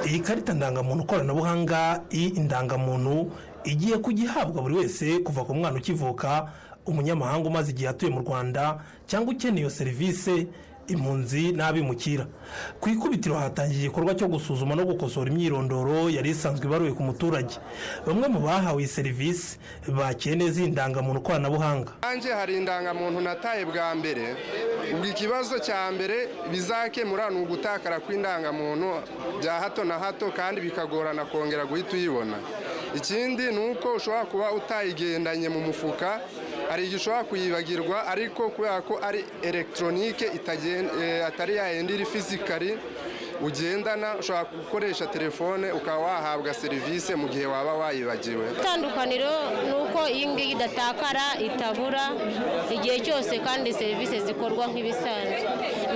Iyi karita ndangamuntu koranabuhanga indangamuntu igiye kugihabwa buri wese kuva ku mwana ukivuka, umunyamahanga umaze igihe atuye mu Rwanda cyangwa ukeneye iyo serivisi, impunzi n'abimukira. Ku ikubitiro hatangiye igikorwa cyo gusuzuma no gukosora imyirondoro yari isanzwe ibaruye ku muturage. Bamwe mu bahawe iyi serivisi bakeneye indangamuntu koranabuhanga. Anje hari indangamuntu nataye bwa mbere, ubwo ikibazo cya mbere bizakemura ni ugutakara kw'indangamuntu bya hato na hato kandi bikagorana kongera guhita uyibona. Ikindi ni uko ushobora kuba utayigendanye mu mufuka, hari igihe ushobora kuyibagirwa, ariko kubera ko ari elegitoronike atari yayindi iri fizikari ugendana, ushobora gukoresha telefone ukaba wahabwa serivisi mu gihe waba wayibagiwe. Itandukaniro ni uko iyi ngiyi idatakara, itabura igihe cyose kandi serivisi zikorwa nk'ibisanzwe.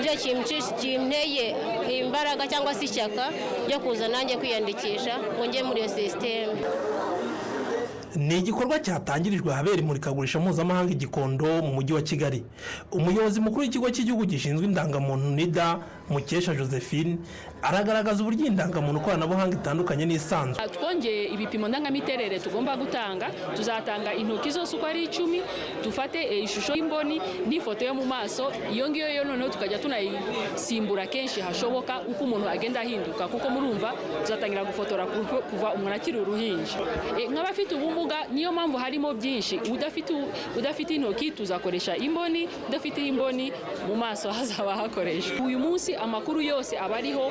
Nicyo kinteye imbaraga cyangwa se ishyaka ryo kuza nanjye kwiyandikisha ngo njye muri iyo sisiteme. Ni igikorwa cyatangirijwe ahabera imurikagurisha mpuzamahanga Gikondo mu mujyi wa Kigali. Umuyobozi mukuru w'ikigo cy'igihugu gishinzwe indangamuntu NIDA, Mukesha Josephine, aragaragaza uburyo indangamuntu koranabuhanga itandukanye n'isanzwe. Twongeye ibipimo ndangamiterere tugomba gutanga, tuzatanga intoki zose uko ari 10, dufate ishusho y'imboni n'ifoto yo mu maso. Iyo ngiyo yo noneho tukajya tunayisimbura kenshi hashoboka uko umuntu agenda ahinduka, kuko murumva tuzatangira gufotora kuva umuntu akiri uruhinja. Nk'abafite ubumuga niyo mpamvu harimo byinshi. Udafite intoki tuzakoresha imboni, udafite imboni mu maso hazaba hakoreshwa. Uyu munsi amakuru yose aba ariho,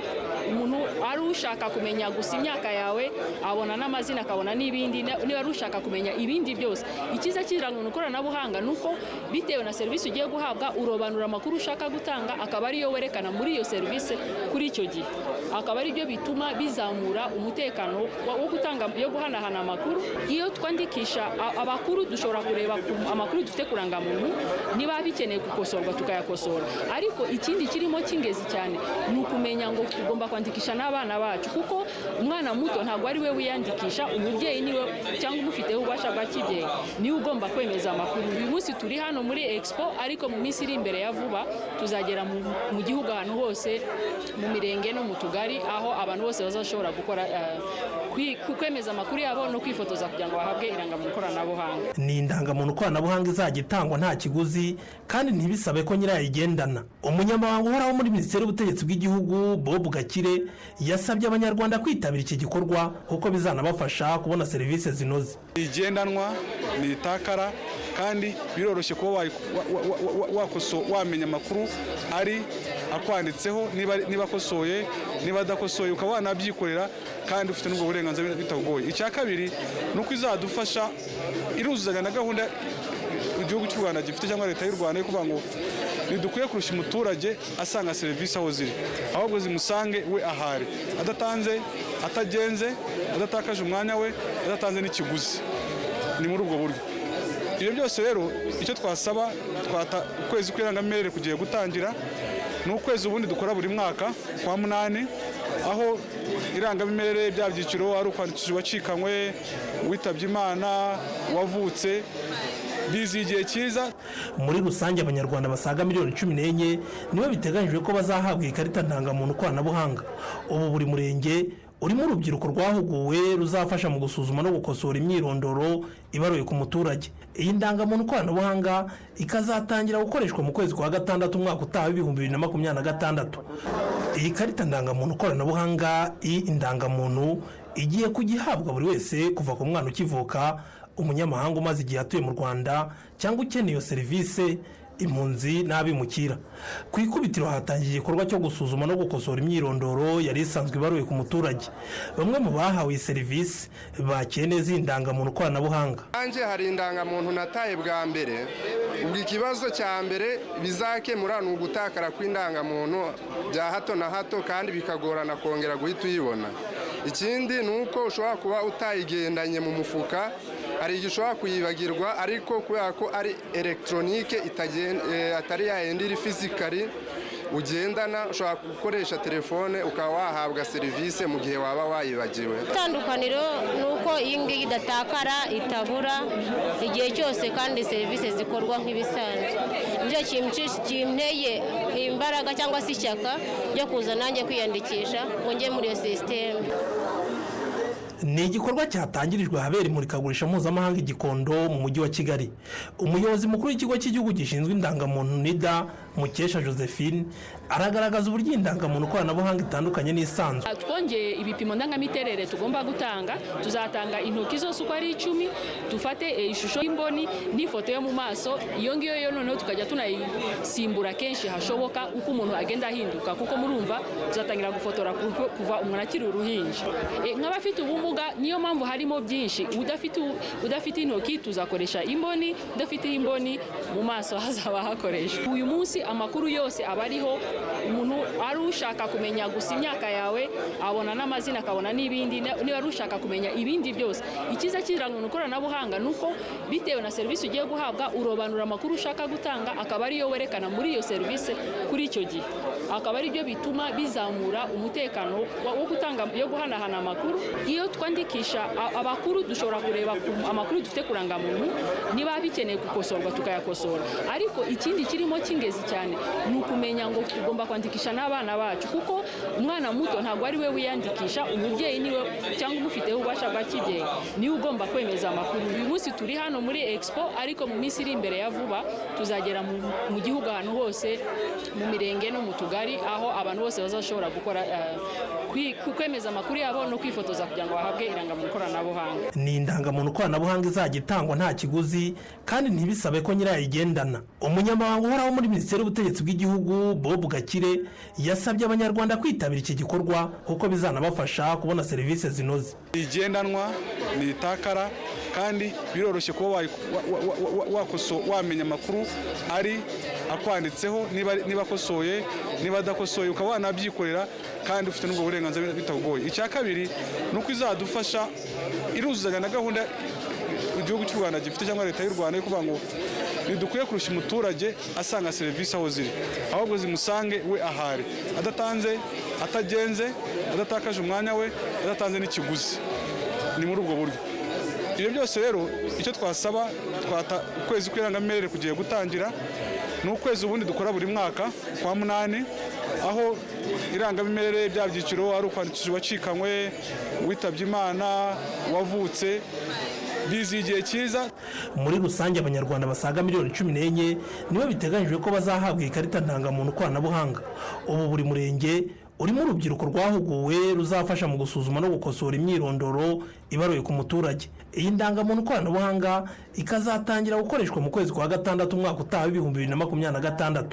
umuntu ari ushaka kumenya gusa imyaka yawe abona n'amazina, akabona n'ibindi. Niba ari ushaka kumenya ibindi byose, ikiza cy'irangamuntu koranabuhanga nuko bitewe na serivisi ugiye guhabwa urobanura amakuru ushaka gutanga, akaba ariyo werekana muri iyo serivisi kuri icyo gihe. Akaba ari byo bituma bizamura umutekano wo gutanga yo guhanahana amakuru. Iyo twandikisha abakuru dushobora kureba amakuru dufite kurangamuntu, niba bikeneye gukosorwa tukayakosora. Ariko ikindi kirimo cy'ingezi cyane ni ukumenya ngo tugomba kwandikisha n'abana bacu, kuko umwana muto ntabwo ari we wiyandikisha, umubyeyi niwe cyangwa umufiteho ububasha bwa kibyeyi niwe ugomba kwemeza amakuru. Uyu munsi turi hano muri Expo, ariko mu minsi iri imbere ya vuba tuzagera mu gihugu ahantu hose, mu mirenge no mu tugari, aho abantu bose bazashobora gukora kwemeza amakuru yabo no kwifotoza kugira ngo bahabwe irangamuntu koranabuhanga. Ni indangamuntu koranabuhanga izajya itangwa nta kiguzi kandi ntibisabe ko nyirayigendana. Umunyamabanga uhoraho muri Minisiteri y'Ubutegetsi bw'Igihugu, Bob Gakire, yasabye Abanyarwanda kwitabira iki gikorwa kuko bizanabafasha kubona serivisi zinoze. Igendanwa ni itakara kandi biroroshye kuba wamenya amakuru ari akwanditseho, niba akosoye, niba adakosoye, ukaba wanabyikorera kandi ufite n'ubwo burenganzira bitagoye. Icya kabiri ni uko izadufasha iruzuzaga na gahunda igihugu cy'u Rwanda gifite cyangwa leta y'u Rwanda yo kuvuga ngo ntidukwiye kurusha umuturage asanga serivisi aho ziri, ahubwo zimusange we ahari, adatanze, atagenze, adatakaje umwanya we, adatanze n'ikiguzi. Ni muri ubwo buryo. Ibyo byose rero icyo twasaba, ukwezi kw'irangamimerere kugiye gutangira, ni ukwezi ubundi dukora buri mwaka kwa 8, aho irangamimerere bya byiciro ari ukwandikisha wacikanywe, witabye Imana, wavutse, bizi igihe cyiza. Muri rusange Abanyarwanda basaga miliyoni 14 nibo biteganyijwe ko bazahabwa ikarita ndangamuntu koranabuhanga. Ubu buri murenge urimo urubyiruko rwahuguwe ruzafasha mu gusuzuma no gukosora imyirondoro ibaruye ku muturage. Iyi ndangamuntu koranabuhanga ikazatangira gukoreshwa mu kwezi kwa gatandatu umwaka utaha 2026. Iyi karita ndangamuntu koranabuhanga indangamuntu igiye kugihabwa buri wese kuva ku mwana ukivuka, umunyamahanga umaze igihe atuye mu Rwanda cyangwa ukeneye iyo serivisi, impunzi n'abimukira. Ku ikubitiro hatangiye igikorwa cyo gusuzuma no gukosora imyirondoro yari isanzwe ibaruye ku muturage. Bamwe mu bahawe iyi serivisi bakeneye indangamuntu koranabuhanga. Anje hari indangamuntu nataye bwa mbere, ubwo ikibazo cya mbere bizakemura ni ugutakara kw'indangamuntu bya hato na hato kandi bikagorana kongera guhita uyibona. Ikindi ni uko ushobora kuba utayigendanye mu mufuka, hari igihe ushobora kuyibagirwa, ariko kubera ko ari elegitoronike atari yayindi iri fizikari ugendana, ushobora gukoresha telefone ukaba wahabwa serivisi mu gihe waba wayibagiwe. Itandukaniro ni uko iyi ngiyi idatakara, itabura igihe cyose kandi serivisi zikorwa nk'ibisanzwe. Nicyo kinteye imbaraga cyangwa se ishyaka ryo kuza nanjye kwiyandikisha ngo njye muri iyo sisiteme. Ni igikorwa cyatangirijwe ahabera imurikagurisha mpuzamahanga i Gikondo mu mujyi wa Kigali. Umuyobozi mukuru w'ikigo cy'igihugu gishinzwe indangamuntu NIDA Mukesha Josephine aragaragaza uburyo indangamuntu koranabuhanga itandukanye n'isanzwe. Twongeye ibipimo ndangamiterere tugomba gutanga, tuzatanga intoki zose uko ari 10, dufate ishusho y'imboni n'ifoto yo mu maso, iyo ngiyo yo noneho tukajya tunayisimbura kenshi hashoboka uko umuntu agenda ahinduka, kuko murumva tuzatangira gufotora kuva umuntu akiri uruhinja. Nk'abafite ubumuga niyo mpamvu harimo byinshi, udafite intoki tuzakoresha imboni, udafite imboni mu maso hazaba hakoresha. Uyu munsi amakuru yose aba ariho, umuntu ari ushaka kumenya gusa imyaka yawe abona n'amazina akabona n'ibindi, niba ari ushaka kumenya ibindi byose. Ikiza cy'irangamuntu koranabuhanga nuko bitewe na serivisi ugiye guhabwa urobanura amakuru ushaka gutanga, akaba ariyo werekana muri iyo serivisi kuri icyo gihe, akaba ari byo bituma bizamura umutekano wo gutanga yo guhanahana amakuru. Iyo twandikisha abakuru dushobora kureba amakuru dufite kurangamuntu, niba bikeneye gukosorwa tukayakosora, ariko ikindi kirimo cy'ingezi cyane ni ukumenya ngo tugomba kwandikisha n'abana bacu, kuko umwana muto ntabwo ari we wiyandikisha, umubyeyi niwe cyangwa umufiteho ububasha bwa kibyeyi niwe ugomba kwemeza amakuru. Uyu munsi turi hano muri Expo, ariko mu minsi iri imbere ya vuba tuzagera mu gihugu ahantu hose, mu mirenge no mu tugari, aho abantu bose bazashobora gukora kwemeza amakuru yabo no kwifotoza kugira ngo bahabwe irangamuntu koranabuhanga. Ni indangamuntu koranabuhanga izajya itangwa nta kiguzi kandi ntibisabe ko nyirayo igendana. Umunyamabanga uhoraho muri Minisiteri y'Ubutegetsi bw'Igihugu Bob Gakire yasabye Abanyarwanda kwitabira iki gikorwa kuko bizanabafasha kubona serivisi zinoze. Igendanwa ni itakara kandi biroroshye kuba wamenya amakuru ari akwanditseho, niba akosoye niba adakosoye ukaba wanabyikorera kandi ufite n'ubwo burenganzira bitagoye. Icya kabiri ni uko izadufasha iruzuzanya na gahunda igihugu cy'u Rwanda gifite cyangwa leta y'u Rwanda yo kuvuga ngo ntidukwiye kurusha umuturage asanga serivisi aho ziri, ahubwo zimusange we ahari, adatanze, atagenze, adatakaje umwanya we, adatanze n'ikiguzi. Ni muri ubwo buryo. Ibyo byose rero icyo twasaba, ukwezi kw'irangamimerere kugiye gutangira, ni ukwezi ubundi dukora buri mwaka kwa 8, aho irangamimerere bya byiciro ari ukwandikisha uwacikanywe, witabye Imana, wavutse, bizi igihe cyiza. Muri rusange Abanyarwanda basaga miliyoni 14 nibo biteganyijwe ko bazahabwa ikarita ndangamuntu koranabuhanga. Ubu buri murenge urimo urubyiruko rwahuguwe ruzafasha mu gusuzuma no gukosora imyirondoro ibaruye ku muturage. Iyi ndangamuntu koranabuhanga ikazatangira gukoreshwa mu kwezi kwa 6 umwaka utaha 2026.